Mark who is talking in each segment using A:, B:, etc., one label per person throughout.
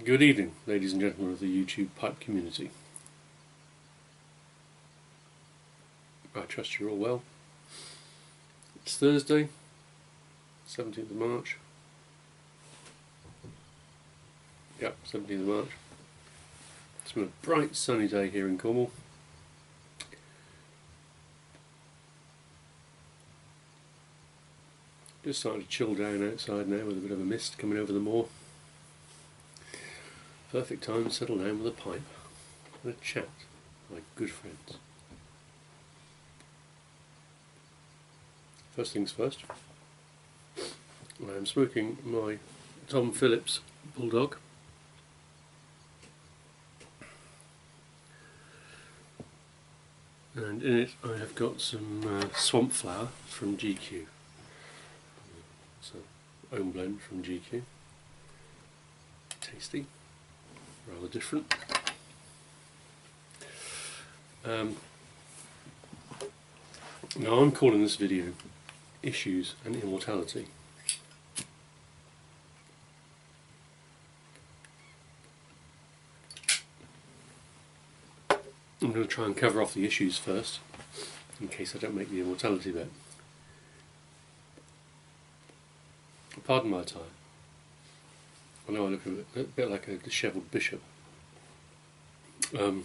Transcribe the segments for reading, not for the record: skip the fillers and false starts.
A: Good evening, ladies and gentlemen of the YouTube pipe community. I trust you're all well. It's Thursday, 17th of March. Yep, 17th of March. It's been a bright sunny day here in Cornwall. Just starting to chill down outside now with a bit of a mist coming over the moor. Perfect time to settle down with a pipe and a chat like good friends. First things first, I am smoking my Tom Phillips Bulldog. And in it I have got some swamp flower from GQ. It's an own blend from GQ. Tasty. Rather different. Now I'm calling this video Issues and Immortality. I'm going to try and cover off the issues first, in case I don't make the immortality bit. Pardon my attire. I know I look a bit like a dishevelled bishop. I'm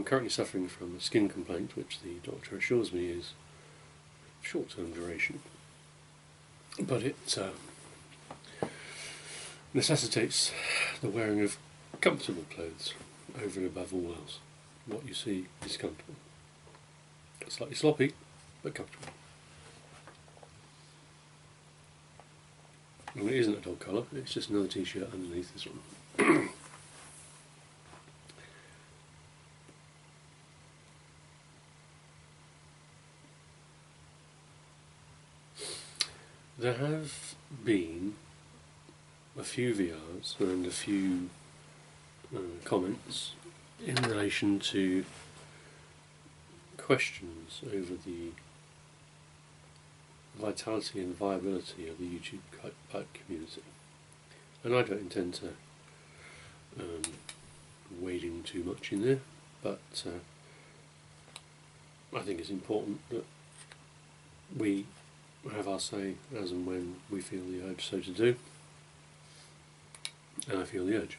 A: currently suffering from a skin complaint which the doctor assures me is short-term duration, but it necessitates the wearing of comfortable clothes over and above all else. What you see is comfortable. Slightly sloppy, but comfortable. And it isn't a dog collar, it's just another t-shirt underneath this one. There have been a few VRs and a few comments in relation to questions over the vitality and viability of the YouTube pipe community, and I don't intend to wade in too much in there, but I think it's important that we have our say as and when we feel the urge so to do, and I feel the urge.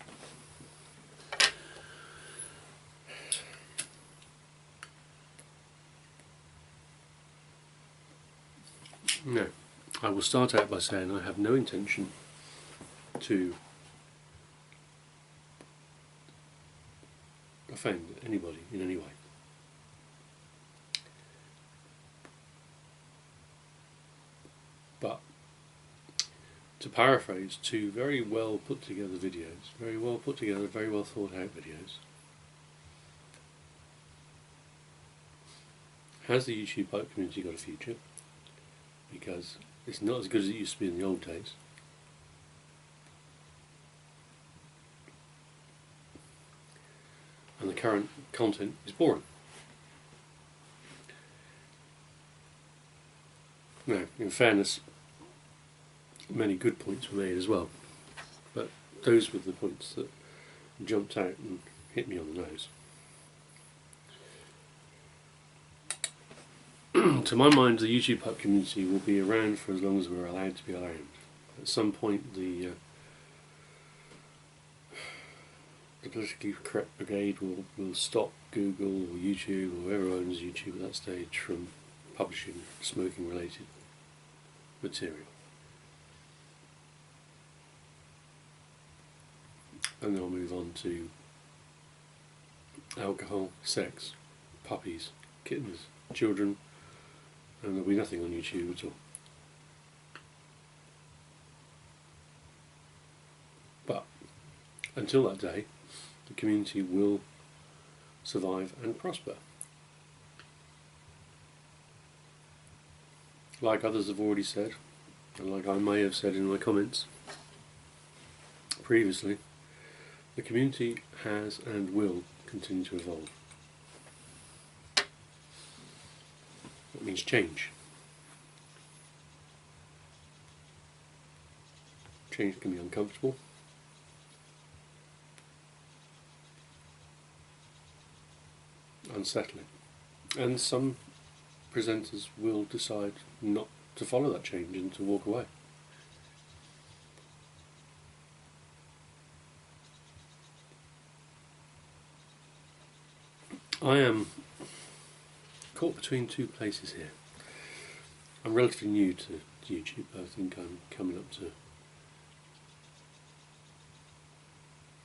A: Now, I will start out by saying I have no intention to offend anybody in any way. But to paraphrase two very well put together videos, very well put together, very well thought out videos, has the YouTube pipe community got a future? Because it's not as good as it used to be in the old days. And the current content is boring. Now, in fairness, many good points were made as well, but those were the points that jumped out and hit me on the nose. To my mind, the YouTube pipe community will be around for as long as we're allowed to be around. At some point, the politically correct brigade will stop Google or YouTube or whoever owns YouTube at that stage from publishing smoking related material. And then I'll move on to alcohol, sex, puppies, kittens, children, and there'll be nothing on YouTube at all. But until that day, the community will survive and prosper. Like others have already said, and like I may have said in my comments previously, the community has and will continue to evolve. That means change. change can be uncomfortable. Unsettling. And some presenters will decide not to follow that change and to walk away. I am caught between two places here. I'm relatively new to YouTube. I think I'm coming up to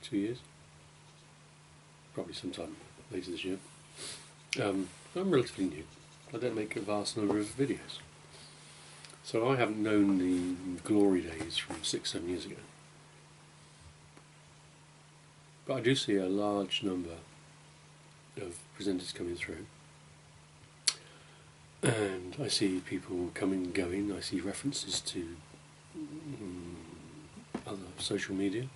A: 2 years, probably sometime later this year. I'm relatively new. I don't make a vast number of videos, so I haven't known the glory days from 6-7 years ago. But I do see a large number of presenters coming through, and I see people coming and going. I see references to other social media.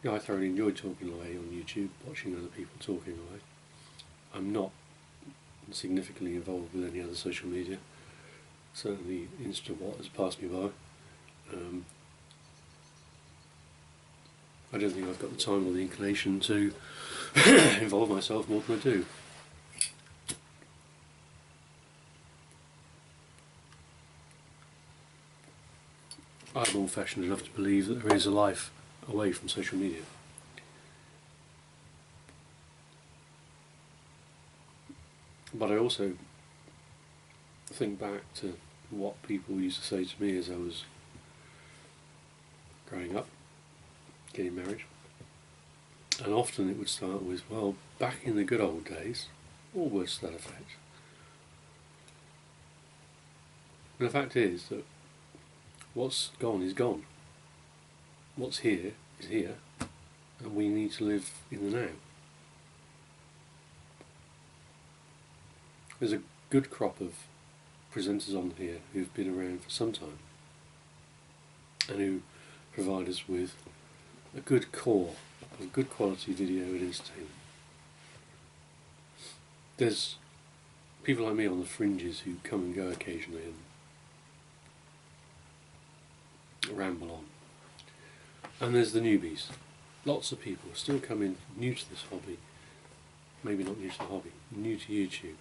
A: Yeah, I thoroughly enjoy talking away on YouTube, watching other people talking away. I'm not significantly involved with any other social media. Certainly Insta has passed me by. I don't think I've got the time or the inclination to involve myself more than I do. I'm old-fashioned enough to believe that there is a life away from social media. But I also think back to what people used to say to me as I was growing up, getting married, and often it would start with, well, back in the good old days, or words to that effect. And the fact is that what's gone is gone. What's here is here, and we need to live in the now. There's a good crop of presenters on here who've been around for some time and who provide us with a good core of good quality video and entertainment. There's people like me on the fringes who come and go occasionally and ramble on. And there's the newbies. Lots of people still come in new to this hobby, maybe not new to the hobby, new to YouTube,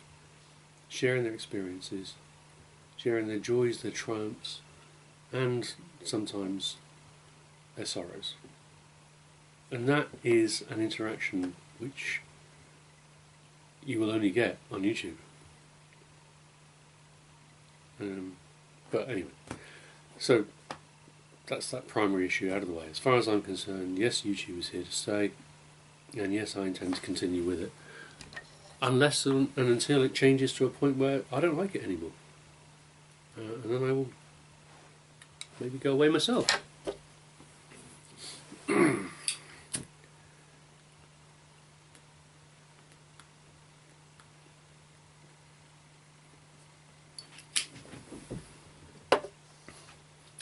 A: sharing their experiences, sharing their joys, their triumphs, and sometimes their sorrows. And that is an interaction which you will only get on YouTube. But anyway, so that's that primary issue out of the way. As far as I'm concerned, yes, YouTube is here to stay, and yes, I intend to continue with it, unless and until it changes to a point where I don't like it anymore. And then I will maybe go away myself.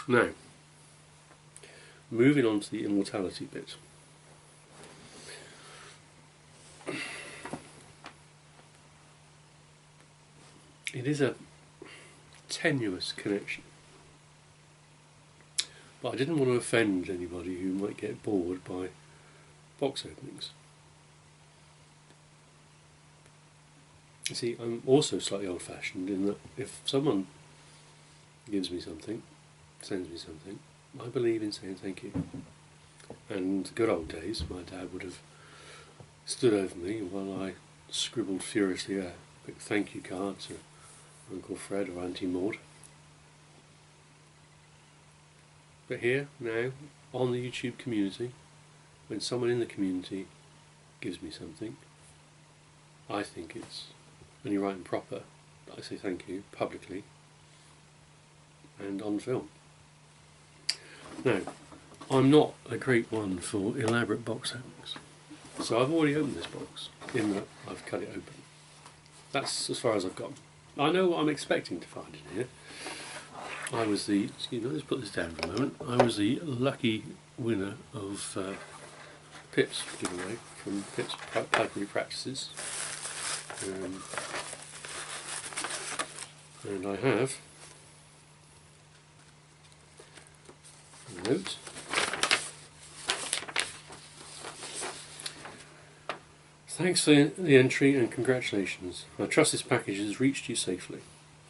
A: Now, moving on to the immortality bit. It is a tenuous connection, but I didn't want to offend anybody who might get bored by box openings. You see, I'm also slightly old-fashioned in that if someone gives me something, sends me something, I believe in saying thank you. And good old days, my dad would have stood over me while I scribbled furiously a quick thank you card to Uncle Fred or Auntie Maud. But here, now, on the YouTube community, when someone in the community gives me something, I think it's only right and proper that I say thank you publicly and on film. Now, I'm not a great one for elaborate box openings, so I've already opened this box in that I've cut it open. That's as far as I've gotten. I know what I'm expecting to find in here. I was the, excuse me, let's put this down for a moment. I was the lucky winner of Pip's giveaway from Pip's Pipery Practices. And I have note. Thanks for the entry and congratulations. I trust this package has reached you safely.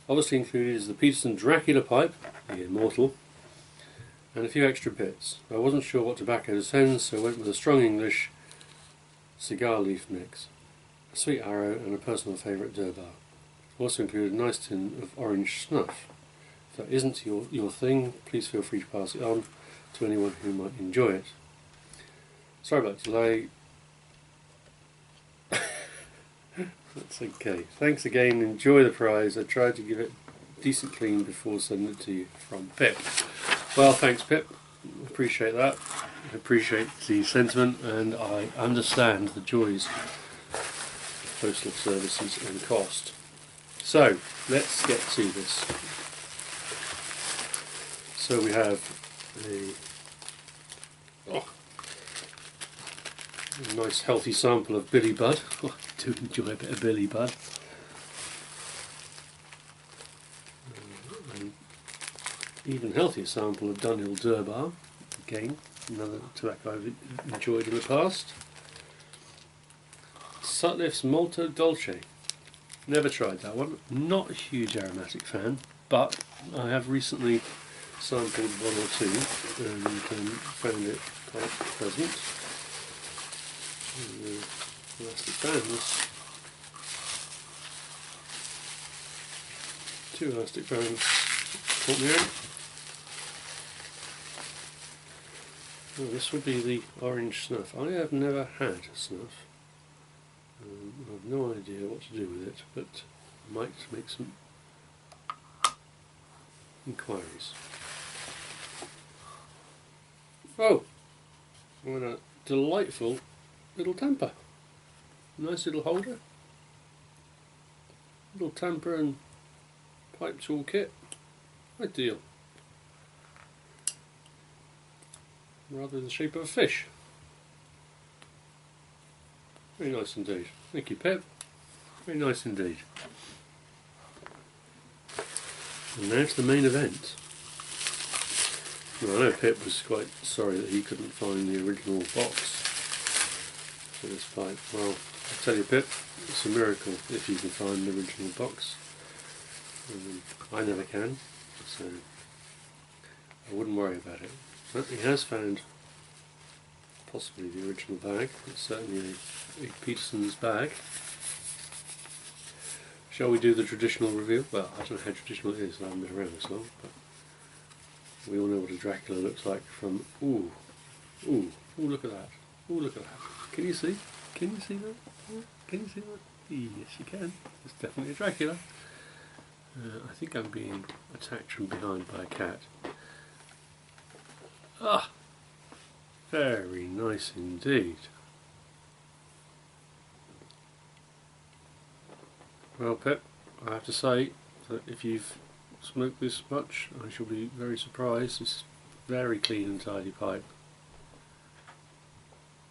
A: Obviously included is the Peterson Dracula pipe, the Immortal, and a few extra bits. I wasn't sure what tobacco to send, so I went with a strong English cigar leaf mix, a sweet arrow and a personal favourite Durbar. Also included a nice tin of orange snuff. If that isn't your thing, please feel free to pass it on to anyone who might enjoy it. Sorry about the delay. That's okay. Thanks again, enjoy the prize. I tried to give it decent clean before sending it to you, from Pip. Well, thanks Pip, appreciate that. I appreciate the sentiment, and I understand the joys of postal services and cost. So, let's get to this. So we have a nice healthy sample of Billy Budd. Oh, I do enjoy a bit of Billy Budd. An even healthier sample of Dunhill Durbar. Again, another tobacco I've enjoyed in the past. Sutliff's Molto Dolce. Never tried that one. Not a huge aromatic fan, but I have recently sampled one or two and found it quite pleasant. Elastic bands. 2 elastic bands caught me out. Oh, this would be the orange snuff. I have never had snuff. I have no idea what to do with it, but I might make some inquiries. Oh! What a delightful little tamper. Nice little holder. Little tamper and pipe tool kit. Ideal. Rather in the shape of a fish. Very nice indeed. Thank you, Pip. Very nice indeed. And now to the main event. Well, I know Pip was quite sorry that he couldn't find the original box for this pipe. Well, I tell you, Pip, it's a miracle if you can find the original box. I never can, so I wouldn't worry about it. But he has found possibly the original bag. It's certainly a Peterson's bag. Shall we do the traditional review? Well, I don't know how traditional it is, I haven't been around this long, but we all know what a Dracula looks like from... Ooh, look at that. Ooh, look at that. Can you see? Can you see that? Can you see that? Yes, you can. It's definitely a Dracula. I think I'm being attacked from behind by a cat. Ah! Very nice indeed. Well, Pip, I have to say that if you've smoked this much, I shall be very surprised. It's very clean and tidy pipe.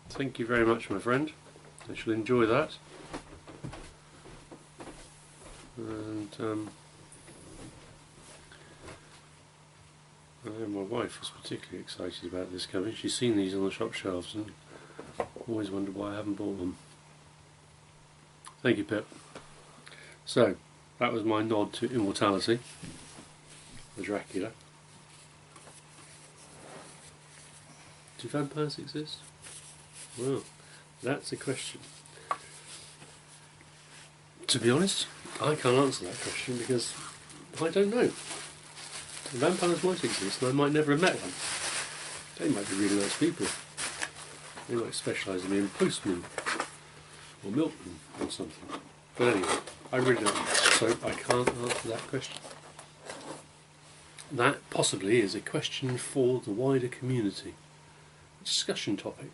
A: Thank you very much, my friend. I shall enjoy that. And I know my wife was particularly excited about this coming. She's seen these on the shop shelves and always wondered why I haven't bought them. Thank you, Pip. So, that was my nod to immortality, the Dracula. Do vampires exist? Well, that's a question. To be honest, I can't answer that question because I don't know. Vampires might exist and I might never have met one. They might be really nice people. They might specialise in being postmen or milkmen or something. But anyway, I really don't know, so I can't answer that question. That possibly is a question for the wider community. A discussion topic.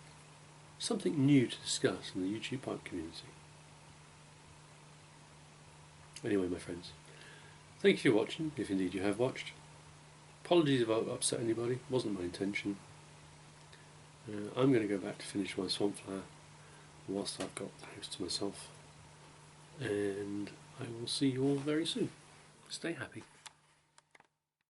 A: Something new to discuss in the YouTube pipe community. Anyway, my friends, thank you for watching, if indeed you have watched. Apologies if I've upset anybody, wasn't my intention. I'm going to go back to finish my swamp flower whilst I've got the house to myself. And I will see you all very soon. Stay happy.